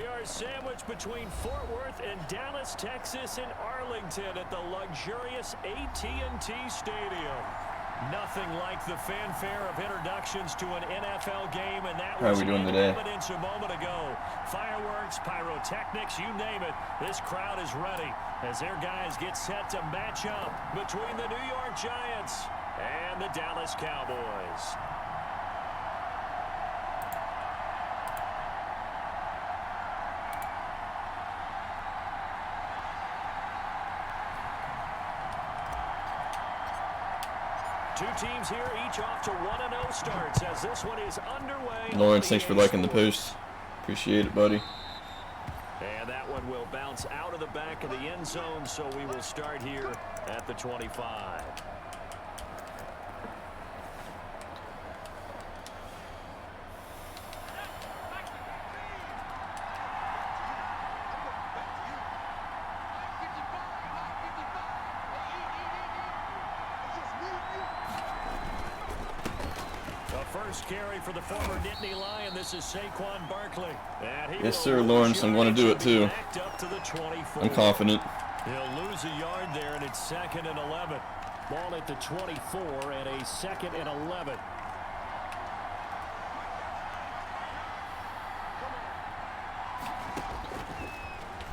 We are sandwiched between Fort Worth and Dallas, Texas, and Arlington at the luxurious AT&T Stadium. Nothing like the fanfare of introductions to an NFL game, and that was evidence a moment ago. Fireworks, pyrotechnics, you name it. This crowd is ready as their guys get set to match up between the New York Giants and the Dallas Cowboys. Two teams here, each off to 1-0 starts as this one is underway. Lawrence, thanks for liking the post. Appreciate it, buddy. And that one will bounce out of the back of the end zone, so we will start here at the 25. First carry for the former Nittany Lion. This is Saquon Barkley. Yes, sir, Lawrence. I'm going to do it too. I'm confident. He'll lose a yard there, and it's 2nd and 11. Ball at the 24 and a 2nd and 11.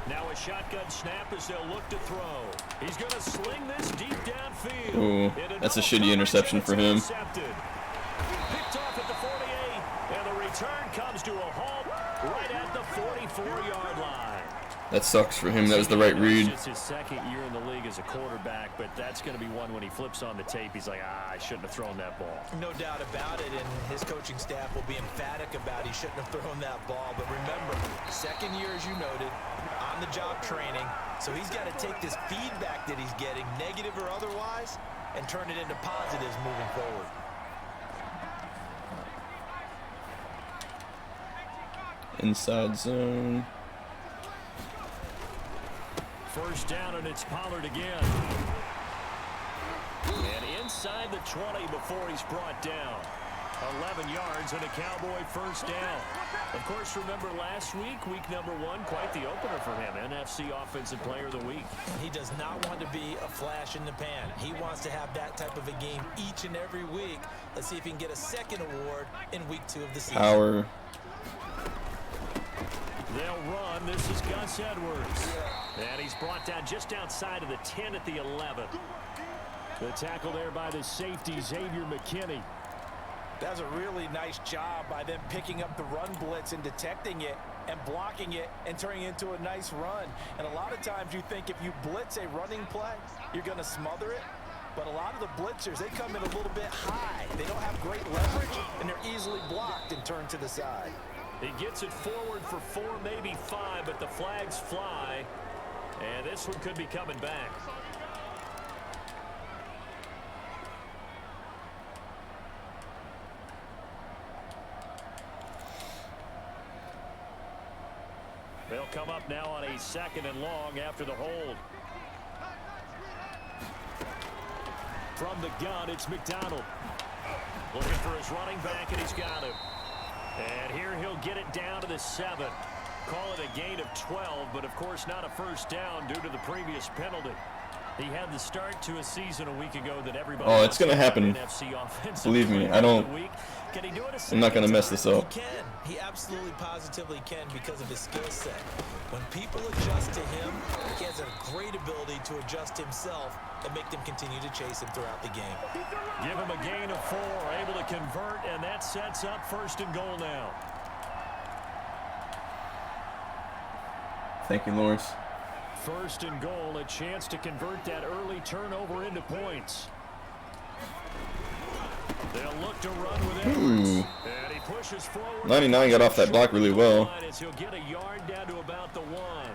Now a shotgun snap as they'll look to throw. He's going to sling this deep downfield. Ooh, that's a shitty interception for him. Picked off at the 48, and the return comes to a halt right at the 44-yard line. That sucks for him. That was the right read. It's his 2nd year in the league as a quarterback, but that's going to be one when he flips on the tape. He's like, I shouldn't have thrown that ball. No doubt about it, and his coaching staff will be emphatic about he shouldn't have thrown that ball. But remember, 2nd year, as you noted, on-the-job training, so he's got to take this feedback that he's getting, negative or otherwise, and turn it into positives moving forward. Inside zone. First down, and it's Pollard again. And inside the 20 before he's brought down. 11 yards and a Cowboy first down. Of course, remember last week, week number 1, quite the opener for him. NFC Offensive Player of the Week. He does not want to be a flash in the pan. He wants to have that type of a game each and every week. Let's see if he can get a second award in week 2 of the season. Power. They'll run. This is Gus Edwards. And he's brought down just outside of the 10 at the 11. The tackle there by the safety, Xavier McKinney. That's a really nice job by them picking up the run blitz and detecting it and blocking it and turning it into a nice run. And a lot of times you think if you blitz a running play, you're going to smother it. But a lot of the blitzers, they come in a little bit high. They don't have great leverage, and they're easily blocked and turned to the side. He gets it forward for 4, maybe 5, but the flags fly. And this one could be coming back. They'll come up now on a 2nd and long after the hold. From the gun, it's McDonald. Looking for his running back, and he's got him. And here he'll get it down to the 7. Call it a gain of 12, but of course not a first down due to the previous penalty. He had the start to a season a week ago that everybody. Oh, it's going to happen. Believe me, I'm not going to mess this up. He can. He absolutely positively can because of his skill set. When people adjust to him, he has a great ability to adjust himself and make them continue to chase him throughout the game. Give him a gain of 4, able to convert, and that sets up 1st and goal now. Thank you, Lawrence. 1st and goal, a chance to convert that early turnover into points. They'll look to run with Edwards. And he pushes forward. 99 got off that block really well. He'll get a yard down to about the 1.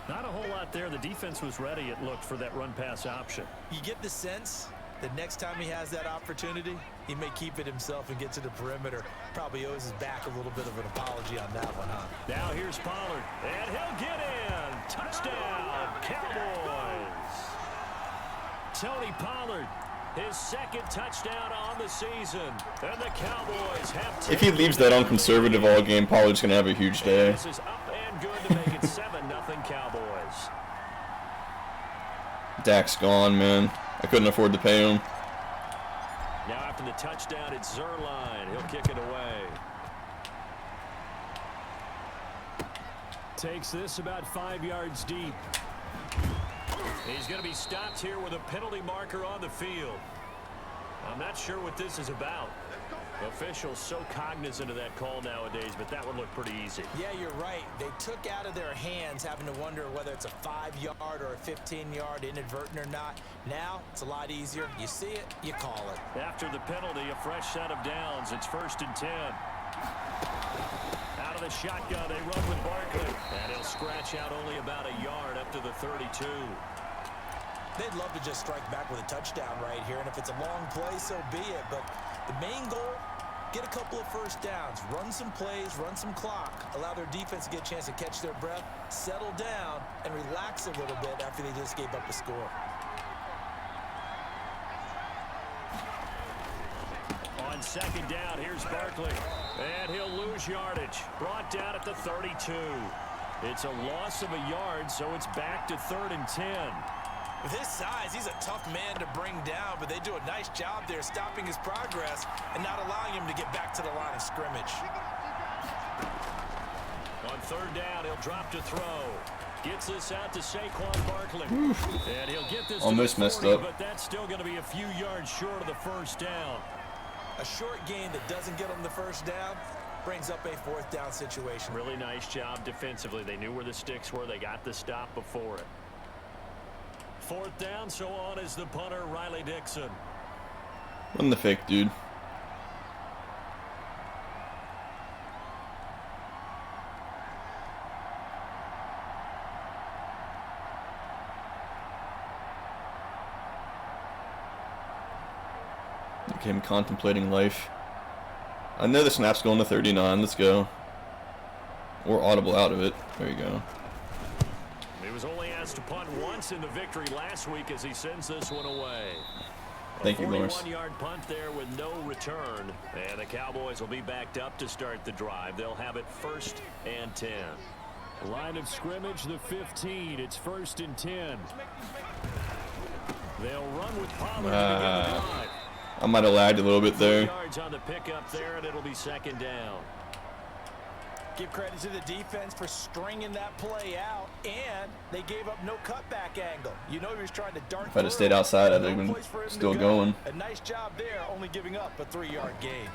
Not a whole lot there. The defense was ready, it looked, for that run-pass option. You get the sense that next time he has that opportunity, he may keep it himself and get to the perimeter. Probably owes his back a little bit of an apology on that one, huh? Now here's Pollard, and he'll get in. Touchdown, Cowboys. Tony Pollard His second touchdown on the season. And the Cowboys have... If he leaves that on conservative all game, Pollard's going to have a huge day. This is up and good to make it 7-0 Cowboys. Dak's gone, man. I couldn't afford to pay him. Now after the touchdown, it's Zerline. He'll kick it away. Takes this about 5 yards deep. He's going to be stopped here with a penalty marker on the field. I'm not sure what this is about. Officials so cognizant of that call nowadays, but that would look pretty easy. Yeah, you're right. They took out of their hands having to wonder whether it's a 5-yard or a 15-yard inadvertent or not. Now, it's a lot easier. You see it, you call it. After the penalty, a fresh set of downs. It's 1st and 10. Out of the shotgun, they run with Barkley. And he'll scratch out only about a yard up to the 32. They'd love to just strike back with a touchdown right here, and if it's a long play, so be it. But the main goal, get a couple of first downs, run some plays, run some clock, allow their defense to get a chance to catch their breath, settle down, and relax a little bit after they just gave up a score. On 2nd down, here's Barkley. And he'll lose yardage. Brought down at the 32. It's a loss of a yard, so it's back to 3rd and 10. With his size, he's a tough man to bring down, but they do a nice job there stopping his progress and not allowing him to get back to the line of scrimmage. On 3rd down, he'll drop to throw. Gets this out to Saquon Barkley. And he'll get this almost to the 40, messed up. But that's still going to be a few yards short of the 1st down. A short gain that doesn't get him the 1st down brings up a 4th down situation. Really nice job defensively. They knew where the sticks were. They got the stop before it. 4th down, so on is the punter, Riley Dixon. Run the fake, dude. Look at him contemplating life. I know the snap's going to 39. Let's go. Or audible out of it. There you go. He was only asked to punt once in the victory last week as he sends this one away. Thank you, Lawrence. 41-yard punt there with no return. And the Cowboys will be backed up to start the drive. They'll have it 1st and 10. Line of scrimmage, the 15. It's 1st and 10. They'll run with Pollard to begin the drive. I might have lagged a little bit there. 4 yards on the pickup there, and it'll be 2nd down. Give credit to the defense for stringing that play out, and they gave up no cutback angle. You know he was trying to dart. If I'd have stayed outside, I'd have been still going. A nice job there, only giving up a 3-yard gain.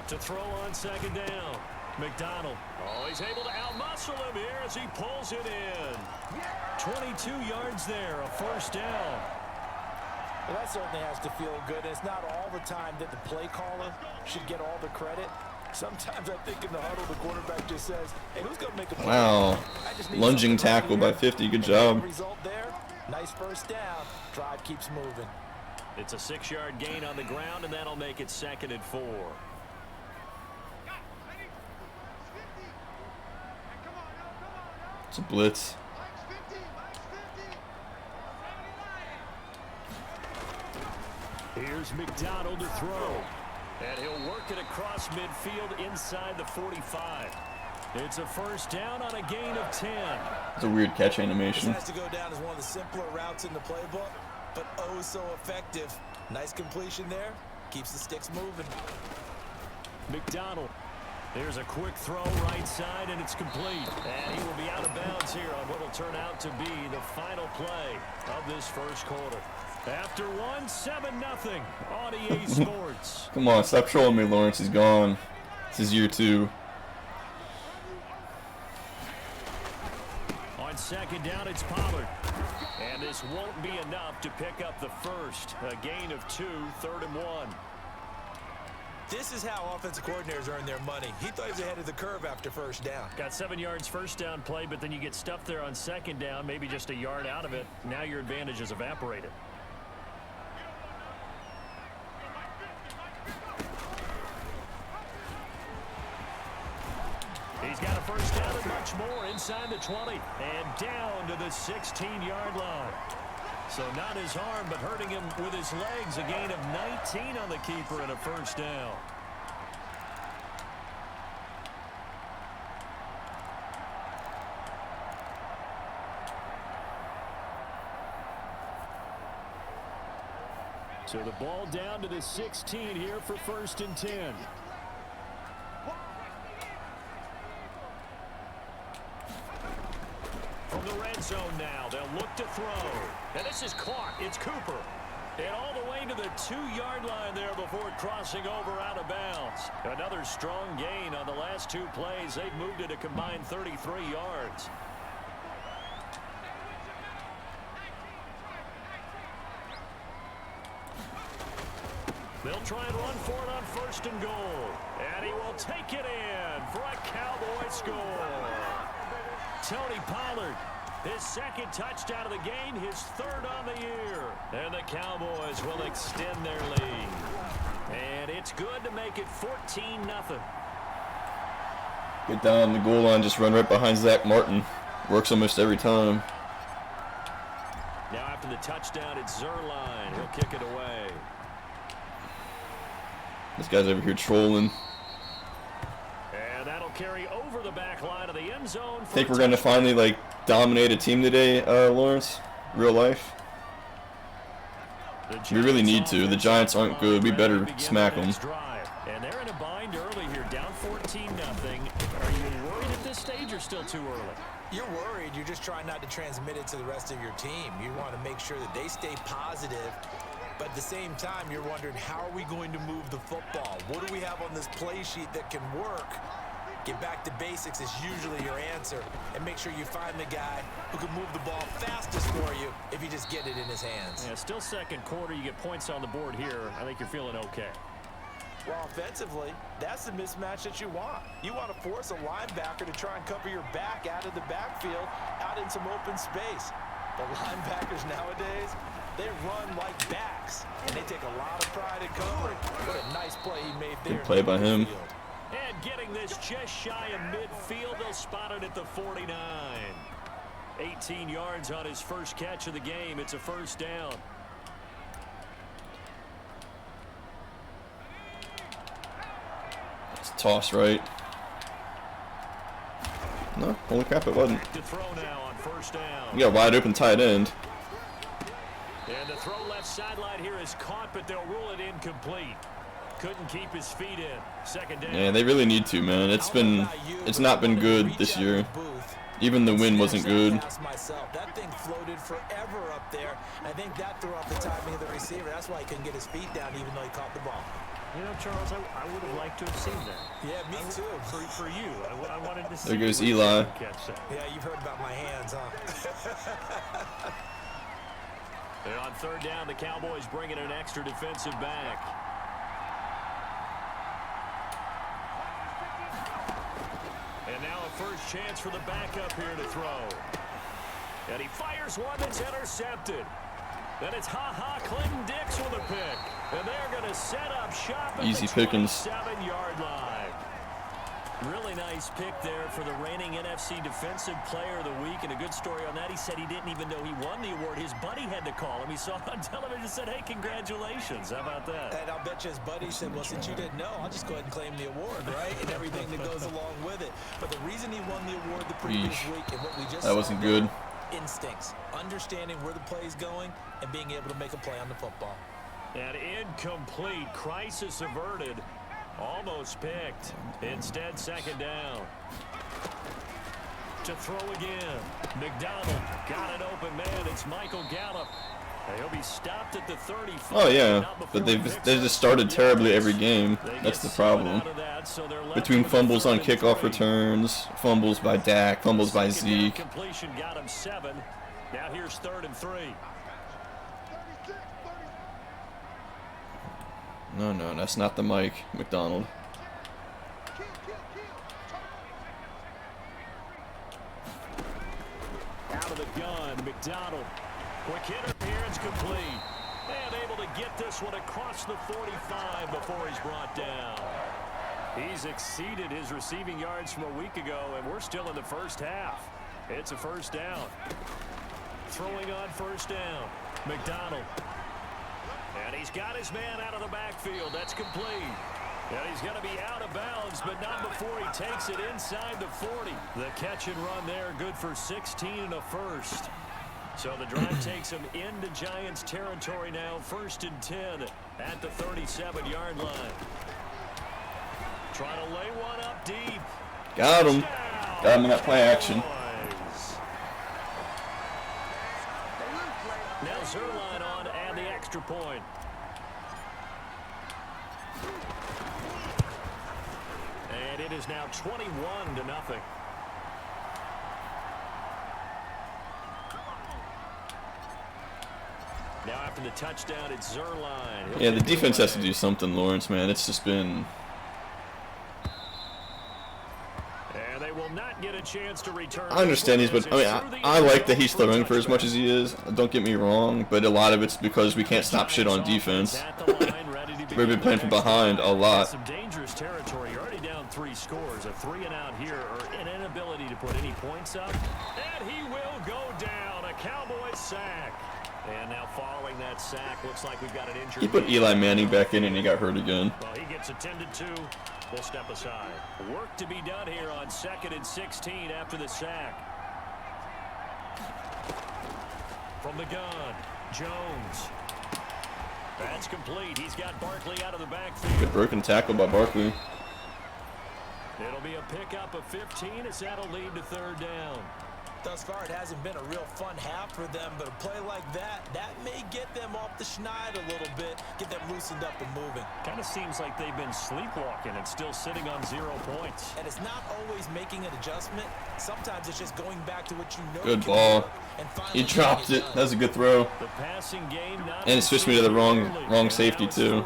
To throw on 2nd down. McDonald. Oh, he's able to outmuscle him here as he pulls it in. 22 yards there, a 1st down. Well, that certainly has to feel good. It's not all the time that the play caller should get all the credit. Sometimes I think in the huddle, the quarterback just says, hey, who's going to make a play? Wow. Lunging tackle by 50. Good job. Result there. Nice 1st down. Drive keeps moving. It's a 6-yard gain on the ground, and that'll make it 2nd and 4. It's a blitz. Here's McDonald to throw. And he'll work it across midfield inside the 45. It's a 1st down on a gain of 10. It's a weird catch animation. This has to go down as one of the simpler routes in the playbook, but oh so effective. Nice completion there. Keeps the sticks moving. McDonald. There's a quick throw right side, and it's complete. And he will be out of bounds here on what will turn out to be the final play of this 1st quarter. After 7-0 on EA Sports. Come on, stop trolling me, Lawrence. He's gone. This is year 2. On 2nd down, it's Pollard. And this won't be enough to pick up the 1st. A gain of 2, 3rd and 1. This is how offensive coordinators earn their money. He thought he was ahead of the curve after 1st down. Got 7 yards 1st down play, but then you get stuffed there on 2nd down, maybe just a yard out of it. Now your advantage is evaporated. He's got a 1st down. Gathered much more inside the 20 and down to the 16-yard line. So not his arm, but hurting him with his legs. A gain of 19 on the keeper and a first down. So the ball down to the 16 here for 1st and 10. From the red zone now, they'll look to throw. And this is caught. It's Cooper. And all the way to the 2-yard line there before crossing over out of bounds. Another strong gain on the last 2 plays. They've moved it a combined 33 yards. They'll try and run for it on 1st and goal. And he will take it in for a Cowboy score. Tony Pollard, his 2nd touchdown of the game, his 3rd on the year. And the Cowboys will extend their lead. And it's good to make it 14-0. Get down the goal line, just run right behind Zach Martin. Works almost every time. Now after the touchdown, it's Zerline. He'll kick it away. This guy's over here trolling. And that'll carry over the back line of the end zone. Think we're going to finally, like, dominate a team today, Lawrence? Real life? We really need to. The Giants aren't good. We better smack them. And they're in a bind early here, down 14-0. Are you worried at this stage or still too early? You're worried. You're just trying not to transmit it to the rest of your team. You want to make sure that they stay positive. But at the same time, you're wondering, how are we going to move the football? What do we have on this play sheet that can work? Get back to basics is usually your answer. And make sure you find the guy who can move the ball fastest for you if you just get it in his hands. Yeah, still 2nd quarter. You get points on the board here. I think you're feeling okay. Well, offensively, that's the mismatch that you want. You want to force a linebacker to try and cover your back out of the backfield, out in some open space. The linebackers nowadays, they run like backs, and they take a lot of pride in covering. What a nice play he made there. Good play by him. And getting this just shy of midfield, they'll spot it at the 49. 18 yards on his first catch of the game. It's a first down. It's a toss, right? No, holy crap, it wasn't. To throw now on first down. You got a wide open tight end. And the throw left sideline here is caught, but they'll rule it incomplete. Couldn't keep his feet in. 2nd down. Yeah, they really need to, man. It's not been good this year. Even the win wasn't good. That thing floated forever up there. I think that threw off the timing of the receiver. That's why he couldn't get his feet down even though he caught the ball. You know, Charles, I would have liked to have seen that. Yeah, me too. For you. I wanted to see. There goes Eli. Catch that. Yeah, you've heard about my hands, huh? And on 3rd down, the Cowboys bringing an extra defensive back. And now a first chance for the backup here to throw. And he fires one that's intercepted. Then it's Clinton Dix with a pick. And they're going to set up shop at Easy the pickings. 27-yard line. Really nice pick there for the reigning NFC Defensive Player of the Week. And a good story on that. He said he didn't even know he won the award. His buddy had to call him. He saw it on television and said, hey, congratulations. How about that? And I'll bet you his buddy said, well, since you didn't know, I'll just go ahead and claim the award, right? And everything that goes along with it. But the reason he won the award the previous week and what we just That wasn't good. Instincts, understanding where the play is going and being able to make a play on the football. And incomplete. Crisis averted. Almost picked. Instead, 2nd down. To throw again. McDonald got an open man. It's Michael Gallup. He'll be stopped at the 35. Oh yeah, but they just started terribly every game. That's the problem. Between fumbles on kickoff returns, fumbles by Dak, fumbles by Zeke. Completion got him 7. Now here's 3rd and 3. No, that's not the mic, McDonald. Out of the gun, McDonald. Quick hitter here, it's complete. And able to get this one across the 45 before he's brought down. He's exceeded his receiving yards from a week ago, and we're still in the first half. It's a first down. Throwing on first down. McDonald. And he's got his man out of the backfield. That's complete. And he's going to be out of bounds, but not before he takes it inside the 40. The catch and run there, good for 16 and a first. So the drive takes him into Giants territory now, 1st and 10 at the 37-yard line. Trying to lay one up deep. Got him. Got him in that play action. Now Zerline on and the extra point. And it is now 21-0. Now after the touchdown, it's Zerline. Yeah, the defense has to do something, Lawrence, man. It's just been... And they will not get a chance to return. I understand he's, but I mean, I like that he's throwing for as much as he is. Don't get me wrong, but a lot of it's because we can't stop shit on defense. We've been playing from behind a lot. Some dangerous territory. You're already down 3 scores. A 3 and out here, or an inability to put any points up. And he will go down. A Cowboys sack. And now following that sack, looks like we've got an injury. He put Eli Manning back in and he got hurt again. Well, he gets attended to. We'll step aside. Work to be done here on 2nd and 16 after the sack. From the gun, Jones. That's complete. He's got Barkley out of the backfield. Good broken tackle by Barkley. It'll be a pickup of 15 as that'll lead to 3rd down. Thus far, it hasn't been a real fun half for them, but a play like that may get them off the schneid a little bit, get them loosened up and moving. Kind of seems like they've been sleepwalking and still sitting on 0 points. And it's not always making an adjustment. Sometimes it's just going back to what you know. Good ball. He dropped it. That was a good throw. The passing game not and it switched me to the wrong safety, too.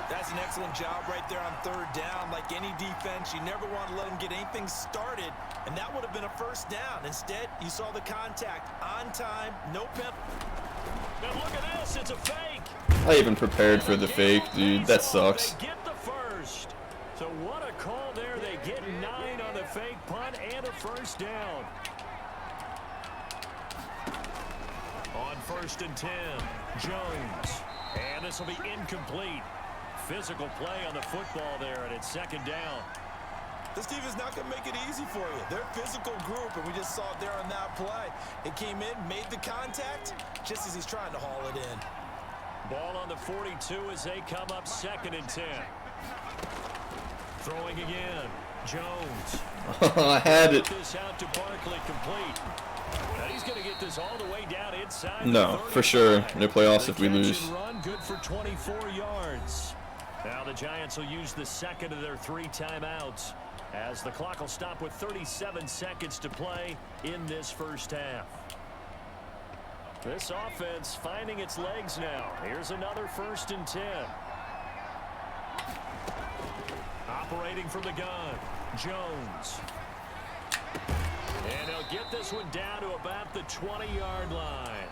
That's an excellent job right there on 3rd down. Like any defense, you never want to let them get anything started, and that would have been a 1st down. Instead, you saw the contact on time, no penalty. Now look at this, it's a fake. I even prepared for the fake, dude. That sucks. They get the first. So what a call there. They get 9 on the fake punt and a 1st down. On 1st and 10, Jones. And this will be incomplete. Physical play on the football there, and it's 2nd down. This team is not going to make it easy for you. They're a physical group, and we just saw it there on that play. It came in, made the contact, just as he's trying to haul it in. Ball on the 42 as they come up 2nd and 10. Throwing again, Jones. I had it. This out to Barkley, complete. Now he's going to get this all the way down inside. No, for sure. No playoffs if we lose. Run, good for 24 yards. Now the Giants will use the 2nd of their 3 timeouts as the clock will stop with 37 seconds to play in this first half. This offense finding its legs now. Here's another 1st and 10. Operating from the gun, Jones. And they'll get this one down to about the 20-yard line.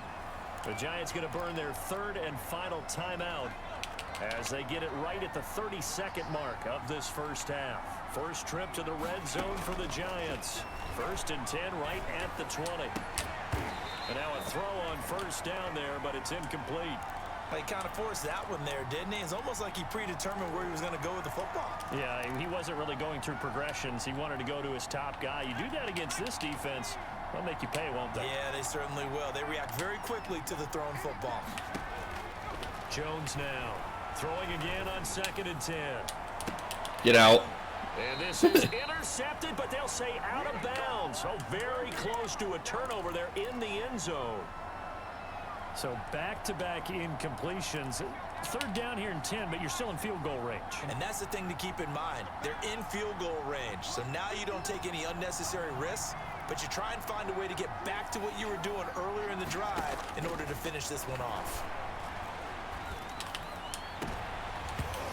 The Giants going to burn their 3rd and final timeout as they get it right at the 32nd mark of this first half. First trip to the red zone for the Giants. 1st and 10 right at the 20. And now a throw on 1st down there, but it's incomplete. He kind of forced that one there, didn't he? It's almost like he predetermined where he was going to go with the football. Yeah, he wasn't really going through progressions. He wanted to go to his top guy. You do that against this defense, they'll make you pay, won't they? Yeah, they certainly will. They react very quickly to the thrown football. Jones now throwing again on 2nd and 10. Get out. And this is intercepted, but they'll say out of bounds. So very close to a turnover there in the end zone. So back-to-back incompletions. 3rd down here and 10, but you're still in field goal range. And that's the thing to keep in mind. They're in field goal range. So now you don't take any unnecessary risks, but you try and find a way to get back to what you were doing earlier in the drive in order to finish this one off.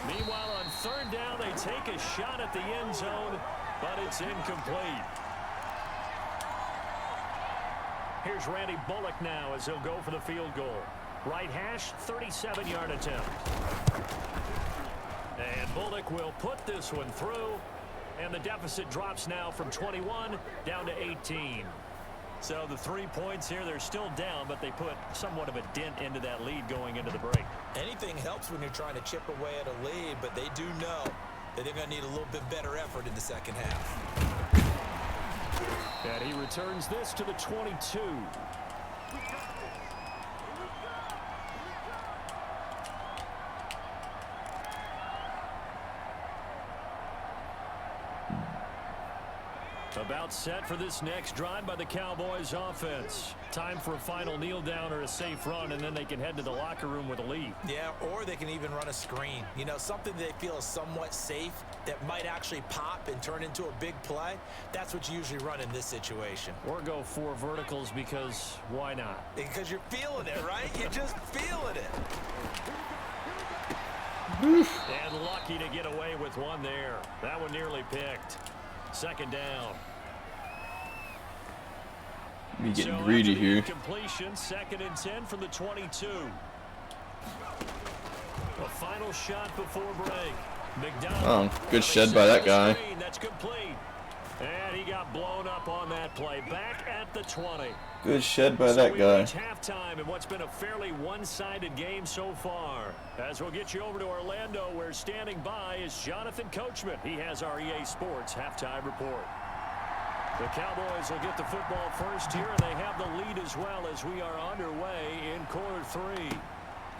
Meanwhile, on 3rd down, they take a shot at the end zone, but it's incomplete. Here's Randy Bullock now as he'll go for the field goal. Right hash, 37-yard attempt. And Bullock will put this one through. And the deficit drops now from 21 down to 18. So the 3 points here, they're still down, but they put somewhat of a dent into that lead going into the break. Anything helps when you're trying to chip away at a lead, but they do know that they're going to need a little bit better effort in the second half. And he returns this to the 22. About set for this next drive by the Cowboys offense. Time for a final kneel down or a safe run, and then they can head to the locker room with a lead. Yeah, or they can even run a screen. You know, something they feel is somewhat safe that might actually pop and turn into a big play. That's what you usually run in this situation. Or go 4 verticals because why not? Because you're feeling it, right? You're just feeling it. And lucky to get away with one there. That one nearly picked. Second down. Me getting greedy here. Completion, 2nd and 10 from the 22. A final shot before break. McDonald. Oh, good shed by that guy. That's complete. And he got blown up on that play. Back at the 20. Good shed by that guy. Halftime in what's been a fairly one-sided game so far. As we'll get you over to Orlando, where standing by is Jonathan Coachman. He has our EA Sports halftime report. The Cowboys will get the football first here, and they have the lead as well as we are underway in quarter 3.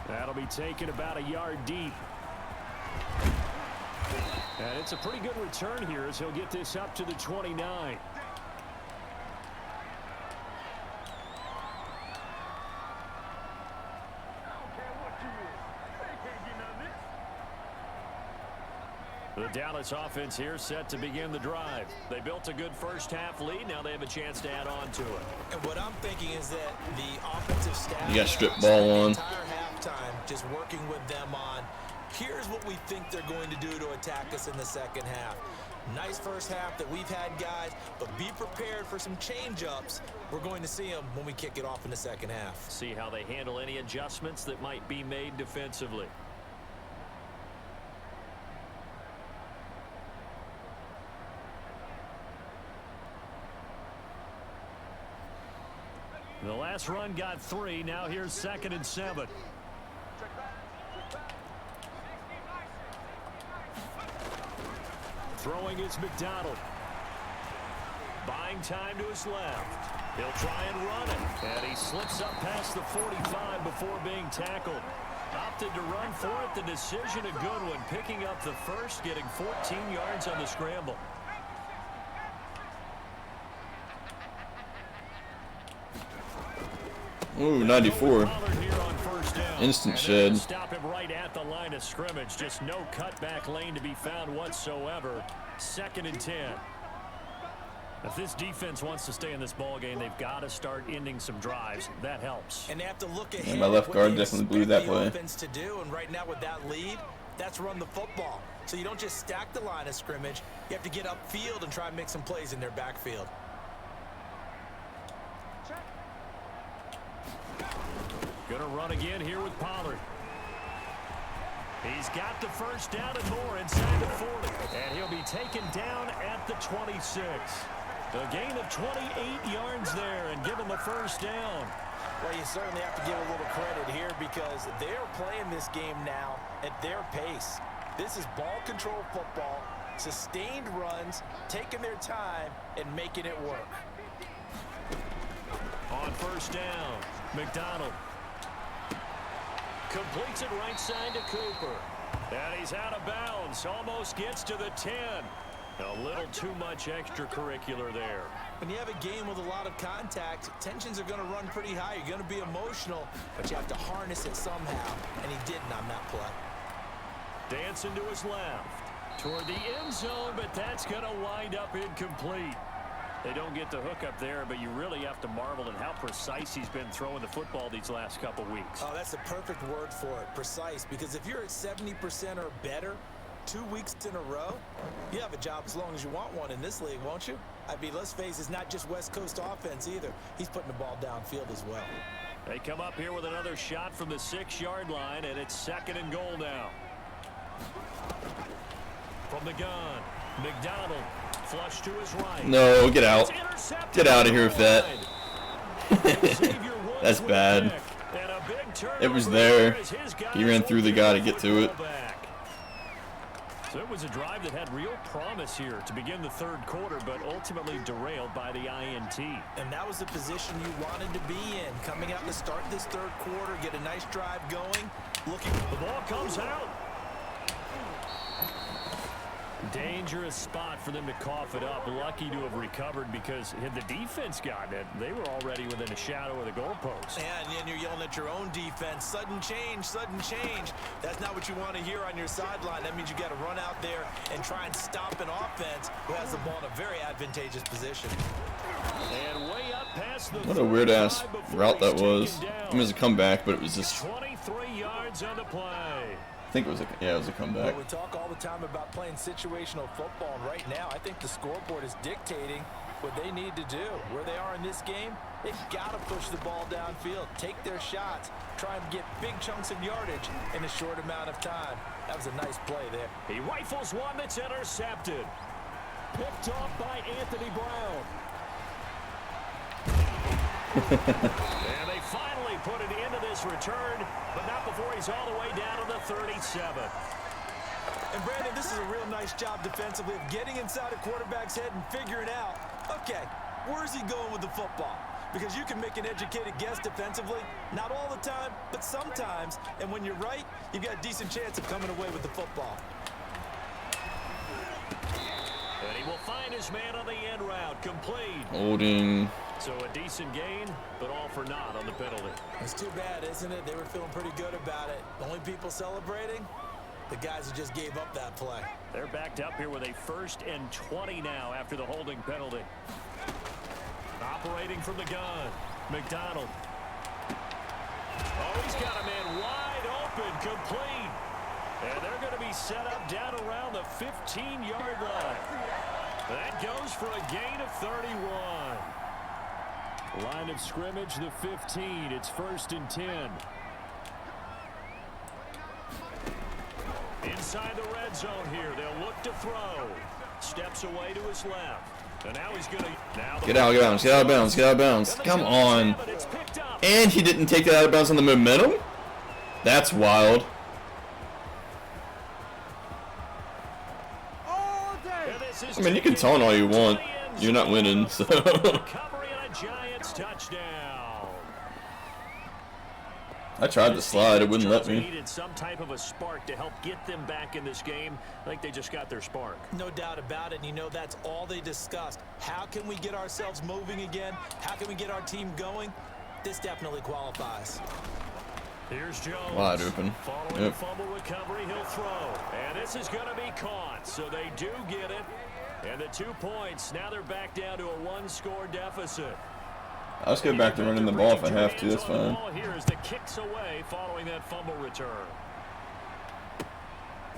That'll be taken about a yard deep. And it's a pretty good return here as he'll get this up to the 29. The Dallas offense here set to begin the drive. They built a good first half lead. Now they have a chance to add on to it. And what I'm thinking is that the offensive staff, you got strip ball on. The entire halftime, just working with them on, here's what we think they're going to do to attack us in the second half. Nice first half that we've had, guys, but be prepared for some change-ups. We're going to see them when we kick it off in the second half. See how they handle any adjustments that might be made defensively. The last run got 3. Now here's 2nd and 7. Throwing is McDonald. Buying time to his left. He'll try and run it. And he slips up past the 45 before being tackled. Opted to run for it. The decision a good one. Picking up the first, getting 14 yards on the scramble. Ooh, 94. Instant shed. Stop him right at the line of scrimmage. Just no cutback lane to be found whatsoever. 2nd and 10. If this defense wants to stay in this ball game, they've got to start ending some drives. That helps. And they have to look ahead. Yeah, my left guard definitely blew that play. To do, and right now with that lead, that's run the football. So you don't just stack the line of scrimmage. You have to get upfield and try and make some plays in their backfield. Going to run again here with Pollard. He's got the first down and more inside the 40. And he'll be taken down at the 26. A gain of 28 yards there and give him a first down. Well, you certainly have to give a little credit here because they're playing this game now at their pace. This is ball control football, sustained runs, taking their time and making it work. On first down, McDonald completes it right side to Cooper. And he's out of bounds. Almost gets to the 10. A little too much extracurricular there. When you have a game with a lot of contact, tensions are going to run pretty high. You're going to be emotional, but you have to harness it somehow. And he didn't on that play. Dancing to his left. Toward the end zone, but that's going to wind up incomplete. They don't get the hook up there, but you really have to marvel at how precise he's been throwing the football these last couple weeks. Oh, that's the perfect word for it, precise. Because if you're at 70% or better 2 weeks in a row, you have a job as long as you want one in this league, won't you? I mean, let's face it, it's not just West Coast offense either. He's putting the ball downfield as well. They come up here with another shot from the 6-yard line, and it's 2nd and goal now. From the gun, McDonald flush to his right. No, get out. Get out of here with that. That's bad. It was there. He ran through the guy to get to it. So it was a drive that had real promise here to begin the third quarter, but ultimately derailed by the INT. And that was the position you wanted to be in. Coming out to start this third quarter, get a nice drive going. The ball comes out. Dangerous spot for them to cough it up. Lucky to have recovered because had the defense gotten it, they were already within a shadow of the goalpost. And you're yelling at your own defense. Sudden change, sudden change. That's not what you want to hear on your sideline. That means you got to run out there and try and stop an offense who has the ball in a very advantageous position. And way up past the what a weird-ass route that was. It was a comeback, but it was just... 23 yards on the play. I think it was a comeback. Well, we talk all the time about playing situational football, and right now I think the scoreboard is dictating what they need to do. Where they are in this game, they've got to push the ball downfield, take their shots, try and get big chunks of yardage in a short amount of time. That was a nice play there. He rifles one that's intercepted. Picked off by Anthony Brown. And they finally put it into this return, but not before he's all the way down to the 37. And Brandon, this is a real nice job defensively of getting inside a quarterback's head and figuring out, okay, where's he going with the football? Because you can make an educated guess defensively, not all the time, but sometimes. And when you're right, you've got a decent chance of coming away with the football. And he will find his man on the end route, complete. Holding. So a decent gain, but all for naught on the penalty. It's too bad, isn't it? They were feeling pretty good about it. The only people celebrating, the guys who just gave up that play. They're backed up here with a 1st and 20 now after the holding penalty. Operating from the gun, McDonald. Oh, he's got a man wide open, complete. And they're going to be set up down around the 15-yard line. That goes for a gain of 31. Line of scrimmage, the 15. It's 1st and 10. Inside the red zone here. They'll look to throw. Steps away to his left. And now he's going to... Get out of bounds. Get out of bounds. Get out of bounds. Come on. And he didn't take that out of bounds on the momentum? That's wild. I mean, you can taunt all you want. You're not winning, so... Giants touchdown. I tried to slide, it wouldn't let me. Needed some type of a spark to help get them back in this game. I think they just got their spark. No doubt about it, and you know that's all they discussed. How can we get ourselves moving again? How can we get our team going? This definitely qualifies. Here's Jones. Wide open. Following the fumble recovery, he'll throw. And this is going to be caught, so they do get it. And the 2 points, now they're back down to a 1-score deficit. I'll just go back to running the ball if I have to, that's fine. Here as the kicks away following that fumble return.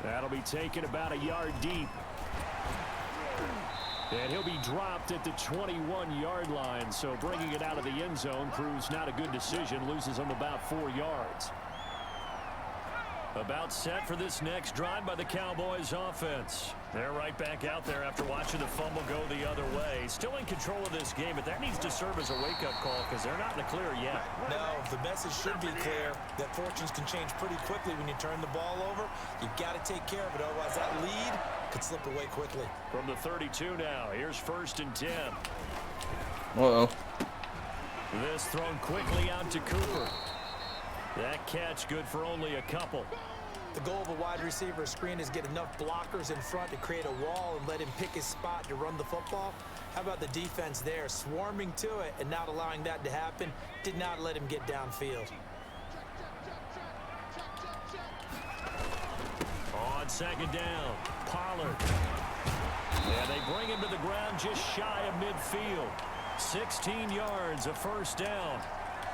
That'll be taken about a yard deep. And he'll be dropped at the 21-yard line, so bringing it out of the end zone proves not a good decision, loses him about 4 yards. About set for this next drive by the Cowboys offense. They're right back out there after watching the fumble go the other way. Still in control of this game, but that needs to serve as a wake-up call because they're not in the clear yet. No, the message should be clear that fortunes can change pretty quickly when you turn the ball over. You've got to take care of it, otherwise that lead could slip away quickly. From the 32 now, here's 1st and 10. Uh-oh. This thrown quickly out to Cooper. That catch good for only a couple. The goal of a wide receiver screen is get enough blockers in front to create a wall and let him pick his spot to run the football. How about the defense there, swarming to it and not allowing that to happen? Did not let him get downfield. On 2nd down, Pollard. Yeah, they bring him to the ground just shy of midfield. 16 yards, a 1st down.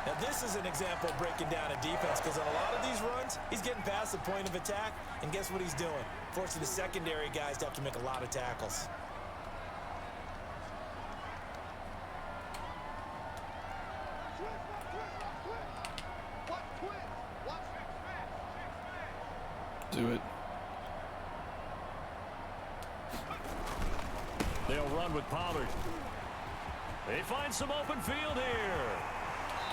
Now, this is an example of breaking down a defense because on a lot of these runs, he's getting past the point of attack, and guess what he's doing? Forcing the secondary guys to have to make a lot of tackles. Do it. on with Pollard. They find some open field here.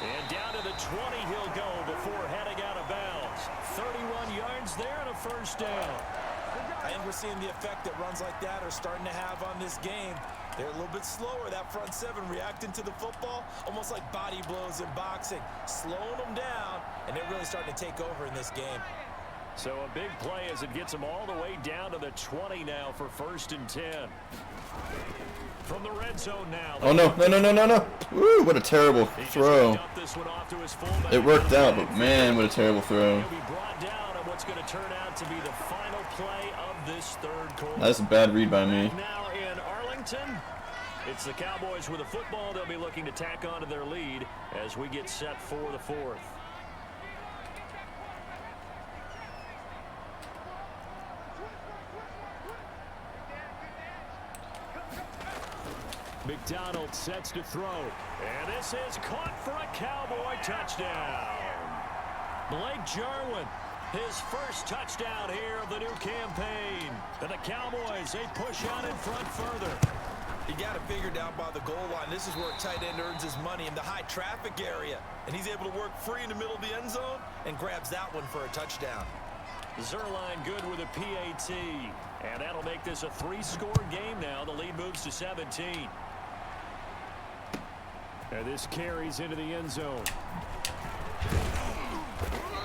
And down to the 20 he'll go before heading out of bounds. 31 yards there and a first down. I think we're seeing the effect that runs like that are starting to have on this game. They're a little bit slower, that front seven, reacting to the football, almost like body blows in boxing, slowing them down, and they're really starting to take over in this game. So a big play as it gets them all the way down to the 20 now for 1st and 10. From the red zone now. Oh, no. Woo, what a terrible throw. It worked out, but man, what a terrible throw. He'll be brought down on what's going to turn out to be the final play of this 3rd quarter. That's a bad read by me. Now in Arlington, it's the Cowboys with the football. They'll be looking to tack on to their lead as we get set for the 4th. McDonald sets to throw. And this is caught for a Cowboy touchdown. Blake Jarwin, his first touchdown here of the new campaign. And the Cowboys, they push out in front further. You got it figured out by the goal line. This is where a tight end earns his money, in the high traffic area. And he's able to work free in the middle of the end zone and grabs that one for a touchdown. Zerline good with a PAT. And that'll make this a 3-score game now. The lead moves to 17. And this carries into the end zone.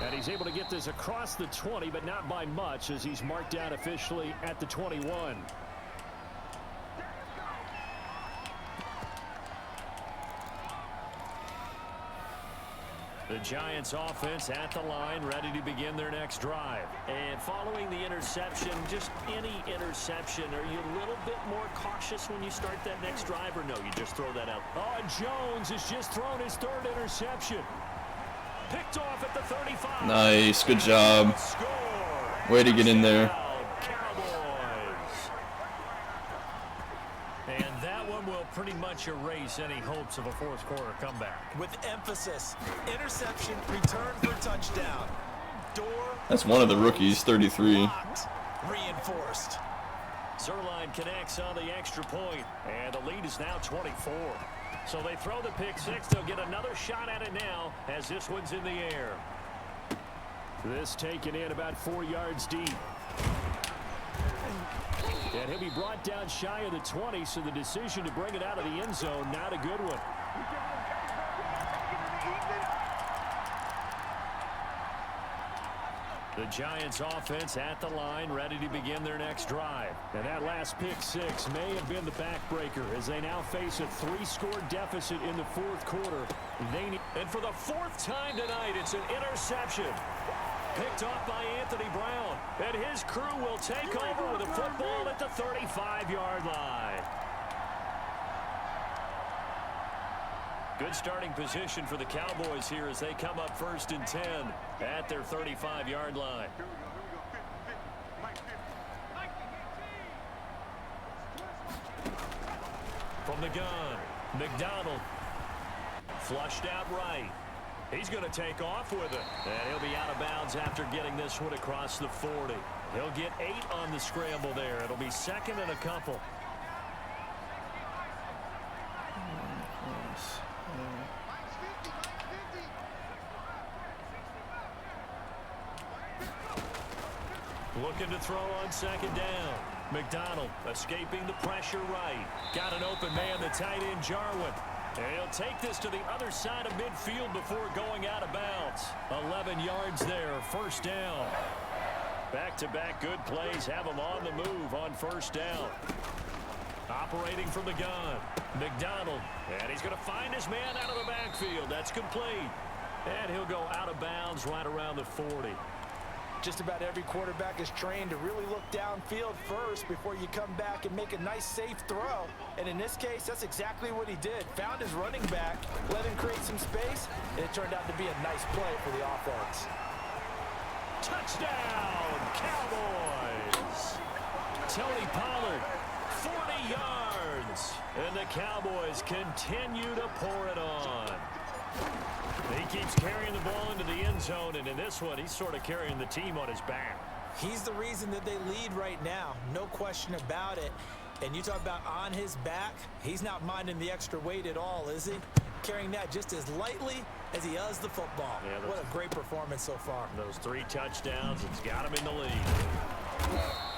And he's able to get this across the 20, but not by much, as he's marked down officially at the 21. The Giants offense at the line, ready to begin their next drive. And following the interception, just any interception, are you a little bit more cautious when you start that next drive, or no, you just throw that out? Oh, Jones has just thrown his 3rd interception. Picked off at the 35. Nice, good job. Score. Way to get in there. And that one will pretty much erase any hopes of a 4th quarter comeback. With emphasis, interception, return for touchdown. Door. That's one of the rookies, 33. Locked, reinforced. Zerline connects on the extra point, and the lead is now 24. So they throw the pick 6. They'll get another shot at it now as this one's in the air. This taken in about 4 yards deep. And he'll be brought down shy of the 20, so the decision to bring it out of the end zone, not a good one. The Giants offense at the line, ready to begin their next drive. And that last pick 6 may have been the backbreaker as they now face a 3-score deficit in the 4th quarter. And for the 4th time tonight, it's an interception. Picked off by Anthony Brown. And his crew will take over with the football at the 35-yard line. Good starting position for the Cowboys here as they come up 1st and 10 at their 35-yard line. From the gun, McDonald. Flushed out right. He's going to take off with it. And he'll be out of bounds after getting this one across the 40. He'll get 8 on the scramble there. It'll be 2nd and a couple. Looking to throw on 2nd down. McDonald escaping the pressure right. Got an open man, the tight end Jarwin. And he'll take this to the other side of midfield before going out of bounds. 11 yards there, 1st down. Back-to-back good plays have him on the move on 1st down. Operating from the gun, McDonald. And he's going to find his man out of the backfield. That's complete. And he'll go out of bounds right around the 40. Just about every quarterback is trained to really look downfield first before you come back and make a nice, safe throw. And in this case, that's exactly what he did. Found his running back, let him create some space, and it turned out to be a nice play for the offense. Touchdown, Cowboys! Tony Pollard, 40 yards. And the Cowboys continue to pour it on. He keeps carrying the ball into the end zone, and in this one, he's sort of carrying the team on his back. He's the reason that they lead right now, no question about it. And you talk about on his back, he's not minding the extra weight at all, is he? Carrying that just as lightly as he does the football. Yeah, what a great performance so far. Those 3 touchdowns, it's got him in the lead.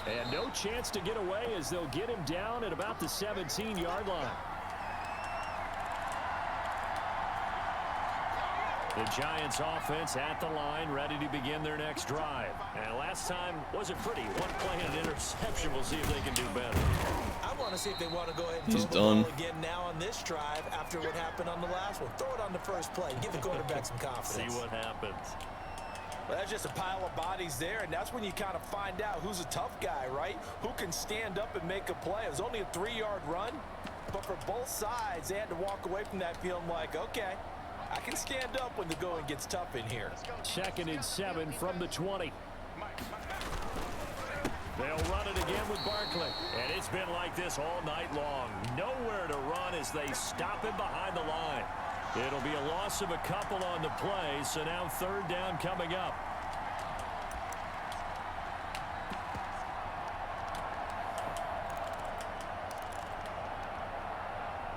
And no chance to get away as they'll get him down at about the 17-yard line. The Giants offense at the line, ready to begin their next drive. And last time wasn't pretty. One play and an interception. We'll see if they can do better. I want to see if they want to go ahead and He's throw the done. ball again now on this drive after what happened on the last one. Throw it on the first play. Give the quarterback some confidence. See what happens. Well, that's just a pile of bodies there, and that's when you kind of find out who's a tough guy, right? Who can stand up and make a play. It was only a 3-yard run, but for both sides, they had to walk away from that feeling like, okay, I can stand up when the going gets tough in here. 2nd and 7 from the 20. They'll run it again with Barkley. And it's been like this all night long. Nowhere to run as they stop him behind the line. It'll be a loss of a couple on the play, so now 3rd down coming up.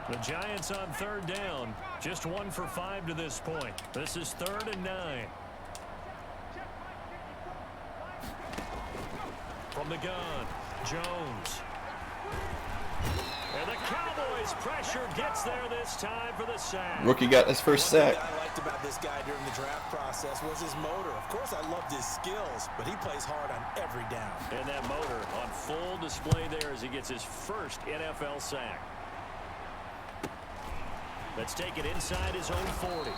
The Giants on 3rd down, just 1 for 5 to this point. This is 3rd and 9. From the gun, Jones. And the Cowboys pressure gets there this time for the sack. Rookie got his first sack. What I liked about this guy during the draft process was his motor. Of course, I loved his skills, but he plays hard on every down. And that motor on full display there as he gets his first NFL sack. Let's take it inside his own 40.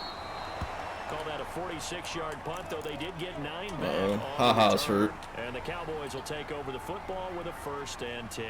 Call that a 46-yard punt, though they did get 9 back. Ha-ha's hurt. And the Cowboys will take over the football with a 1st and 10.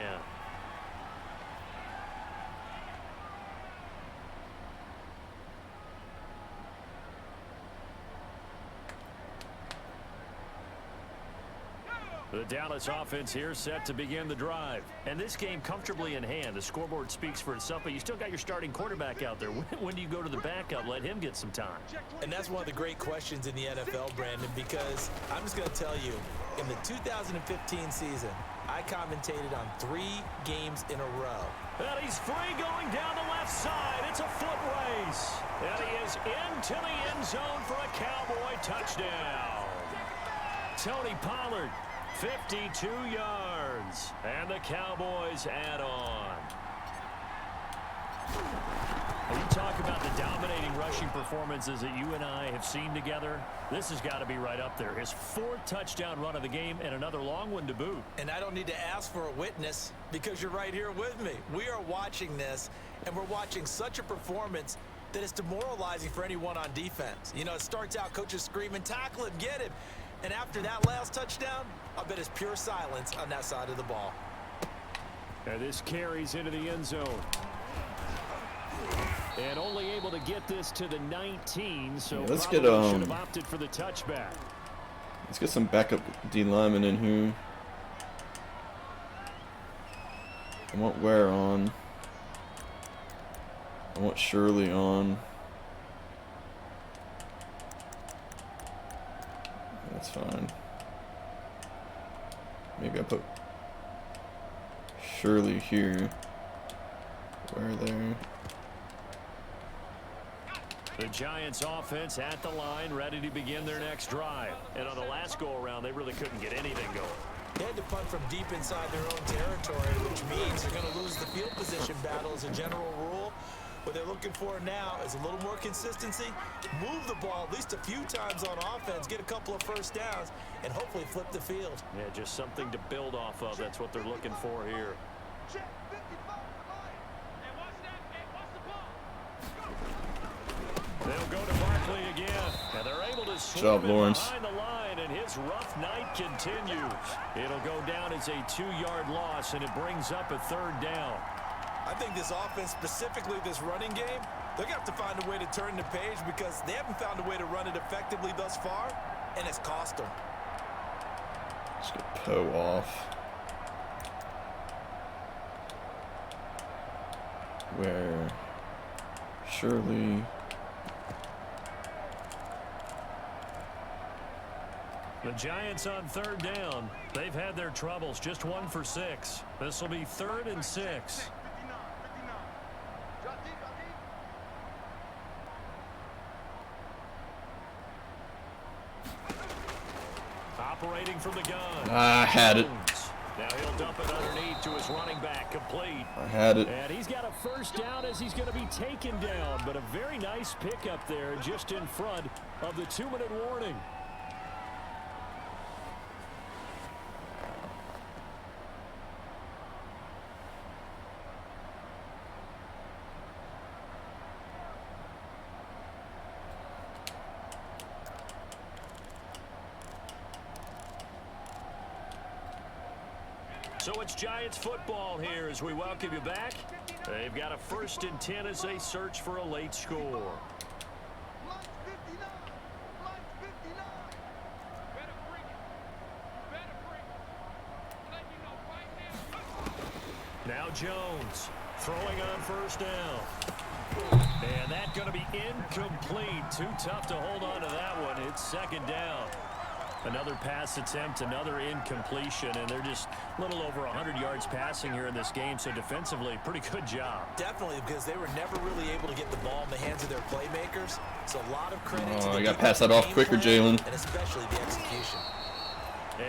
The Dallas offense here set to begin the drive. And this game comfortably in hand. The scoreboard speaks for itself, but you still got your starting quarterback out there. When do you go to the backup? Let him get some time. And that's one of the great questions in the NFL, Brandon, because I'm just going to tell you, in the 2015 season, I commentated on 3 games in a row. And he's free going down the left side. It's a foot race. And he is into the end zone for a Cowboy touchdown. Tony Pollard. 52 yards, and the Cowboys add on. When you talk about the dominating rushing performances that you and I have seen together, this has got to be right up there. His 4th touchdown run of the game and another long one to boot. And I don't need to ask for a witness because you're right here with me. We are watching this, and we're watching such a performance that is demoralizing for anyone on defense. You know, it starts out coaches screaming, tackle him, get him. And after that last touchdown, I bet it's pure silence on that side of the ball. And this carries into the end zone. And only able to get this to the 19, so let's probably get should have opted for the touchback. Let's get some backup D linemen in here. I want Ware on. I want Shirley on. That's fine. Maybe I put Shirley here. Where there? The Giants offense at the line, ready to begin their next drive. And on the last go-around, they really couldn't get anything going. They had to punt from deep inside their own territory, which means they're going to lose the field position battle as a general rule. What they're looking for now is a little more consistency, move the ball at least a few times on offense, get a couple of first downs, and hopefully flip the field. Yeah, just something to build off of. That's what they're looking for here. They'll go to Barkley again, and they're able to swim behind the line, and his rough night continues. It'll go down as a 2-yard loss, and it brings up a 3rd down. I think this offense, specifically this running game, they're going to have to find a way to turn the page because they haven't found a way to run it effectively thus far, and it's cost them. Let's get Poe off. Where Shirley. The Giants on 3rd down. They've had their troubles, just 1 for 6. This will be 3rd and 6. Operating from the gun. I had it. Now he'll dump it underneath to his running back, complete. I had it. And he's got a 1st down as he's going to be taken down, but a very nice pickup there just in front of the 2-minute warning. So it's Giants football here as we welcome you back. They've got a 1st and 10 as they search for a late score. Now Jones throwing on 1st down. And that's going to be incomplete. Too tough to hold on to that one. It's 2nd down. Another pass attempt, another incompletion, and they're just a little over 100 yards passing here in this game, so defensively, pretty good job. Definitely, because they were never really able to get the ball in the hands of their playmakers, so a lot of credit to the you got to pass that off quicker, Jalen. And especially the execution.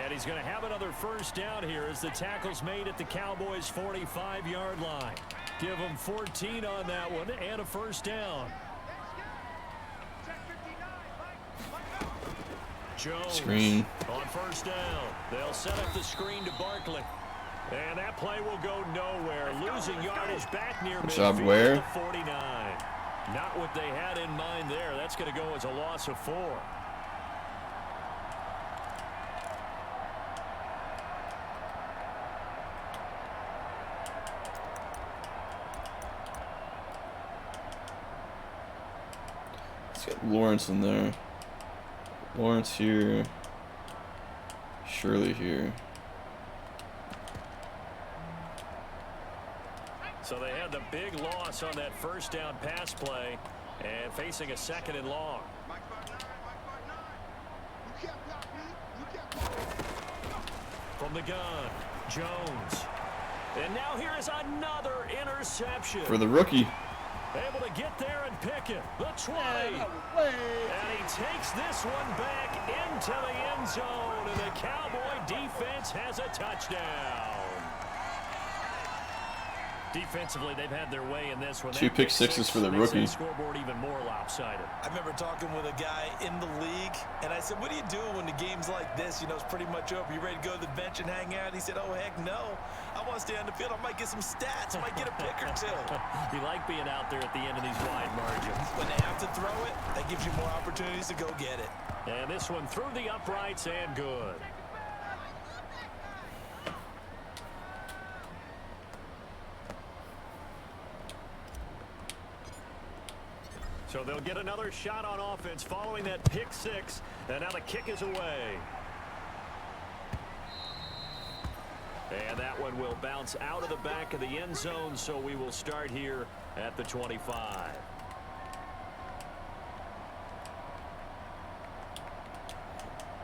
And he's going to have another 1st down here as the tackle's made at the Cowboys' 45-yard line. Give them 14 on that one and a 1st down. Jones Screen. on 1st down. They'll set up the screen to Barkley. And that play will go nowhere. Losing yardage back near midfield where? at the 49. Not what they had in mind there. That's going to go as a loss of 4. Let's get Lawrence in there. Lawrence here. Shirley here. So they had the big loss on that 1st down pass play and facing a 2nd and long. From the gun, Jones. And now here is another interception. For the rookie. Able to get there and pick it. The 20. And he takes this one back into the end zone. And the Cowboy defense has a touchdown. Defensively, they've had their way in this one. 2 pick sixes for the rookie. Scoreboard even more lopsided. I remember talking with a guy in the league, and I said, what do you do when the game's like this? You know, it's pretty much over. You ready to go to the bench and hang out? He said, oh, heck no. I want to stay on the field. I might get some stats. I might get a pick or 2. You like being out there at the end of these wide margins. When they have to throw it, that gives you more opportunities to go get it. And this one through the uprights and good. So they'll get another shot on offense following that pick 6. And now the kick is away. And that one will bounce out of the back of the end zone, so we will start here at the 25.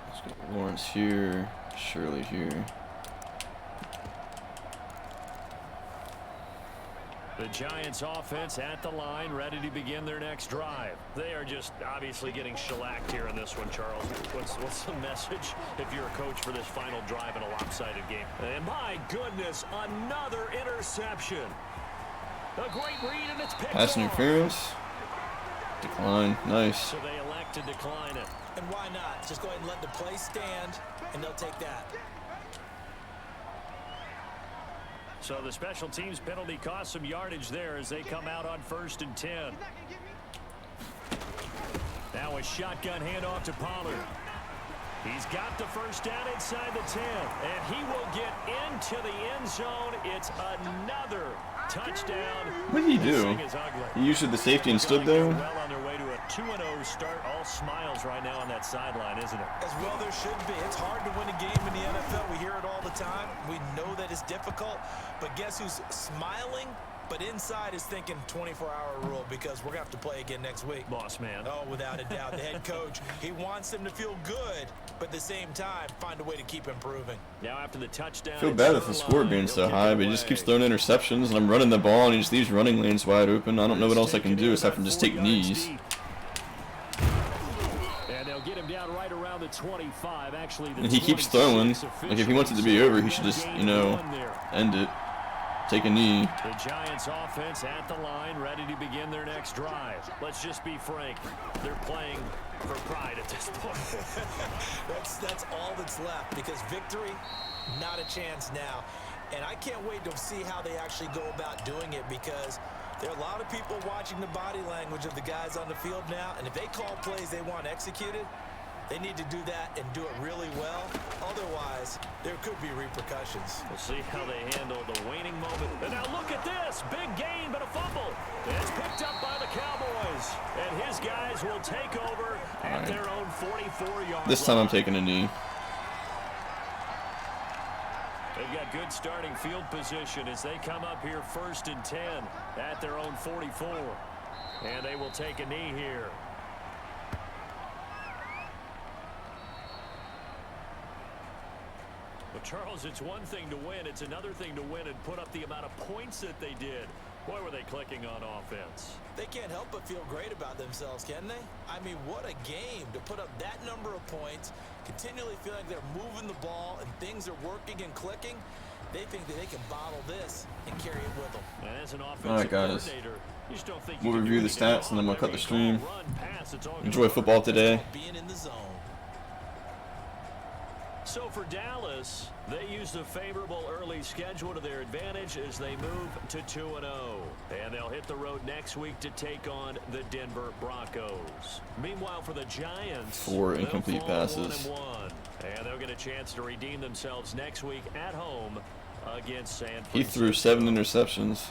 Let's get Lawrence here, Shirley here. The Giants offense at the line, ready to begin their next drive. They are just obviously getting shellacked here in this one, Charles. What's the message if you're a coach for this final drive in a lopsided game? And my goodness, another interception. A great read, and it's picked Pass interference. Decline. Nice. So they elect to decline it. And why not? Just go ahead and let the play stand, and they'll take that. So the special teams penalty cost some yardage there as they come out on 1st and 10. Now a shotgun handoff to Pollard. He's got the 1st down inside the 10, and he will get into the end zone. It's another touchdown. What did he do? He used the safety and stood there? Well on their way to a 2-0 start. All smiles right now on that sideline, isn't it? As well there should be. It's hard to win a game in the NFL. We hear it all the time. We know that it's difficult. But guess who's smiling But inside is thinking 24-hour rule because we're going to have to play again next week. Boss man. Oh, without a doubt. The head coach, he wants them to feel good, but at the same time, find a way to keep improving. Now after the touchdown, I feel bad with the score being so high, but he just keeps throwing interceptions, and I'm running the ball, and he just leaves running lanes wide open. I don't know what else I can do aside from just take knees. And they'll get him down right around the 25. Actually, And he keeps throwing. Like, if he wants it to be over, he should just, you know, end it. Take a knee. The Giants offense at the line, ready to begin their next drive. Let's just be frank. They're playing for pride at this point. That's all that's left because victory, not a chance now. And I can't wait to see how they actually go about doing it because there are a lot of people watching the body language of the guys on the field now. And if they call plays they want executed, they need to do that and do it really well. Otherwise, there could be repercussions. We'll see how they handle the waning moment. And now look at this. Big gain, but a fumble. It's picked up by the Cowboys. And his guys will take over at their own 44-yard line. This time I'm taking a knee. They've got good starting field position as they come up here 1st and 10 at their own 44. And they will take a knee here. But Charles, it's one thing to win. It's another thing to win and put up the amount of points that they did. Boy, were they clicking on offense. They can't help but feel great about themselves, can they? I mean, what a game to put up that number of points, continually feeling like they're moving the ball and things are working and clicking. They think that they can bottle this and carry it with them. And as an offensive All right, guys. coordinator, you just don't think We'll you can review do the anything stats and then we'll cut the wrong. stream. Run, pass, it's all Enjoy football today. Being in the zone. So for Dallas, they use the favorable early schedule to their advantage as they move to 2-0. And they'll hit the road next week to take on the Denver Broncos. Meanwhile, for the Giants, 4 incomplete passes. 1-1. And they'll get a chance to redeem themselves next week at home against San Francisco. He threw 7 interceptions.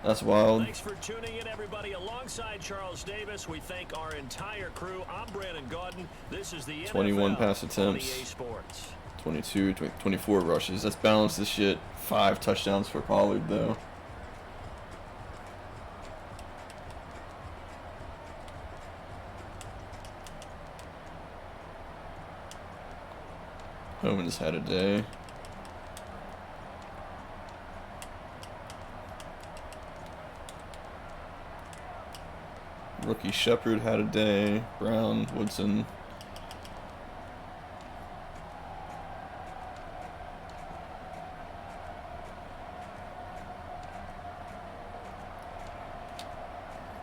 That's wild. Thanks for tuning in, everybody. Alongside Charles Davis, we thank our entire crew. I'm Brandon Gaudin. This is the 21 NFL pass on attempts. EA Sports. 22, 24 rushes. Let's balance this shit. 5 touchdowns for Pollard, though. Homan's had a day. Rookie Shepard had a day. Brown, Woodson.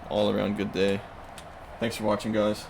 All around good day. Thanks for watching, guys.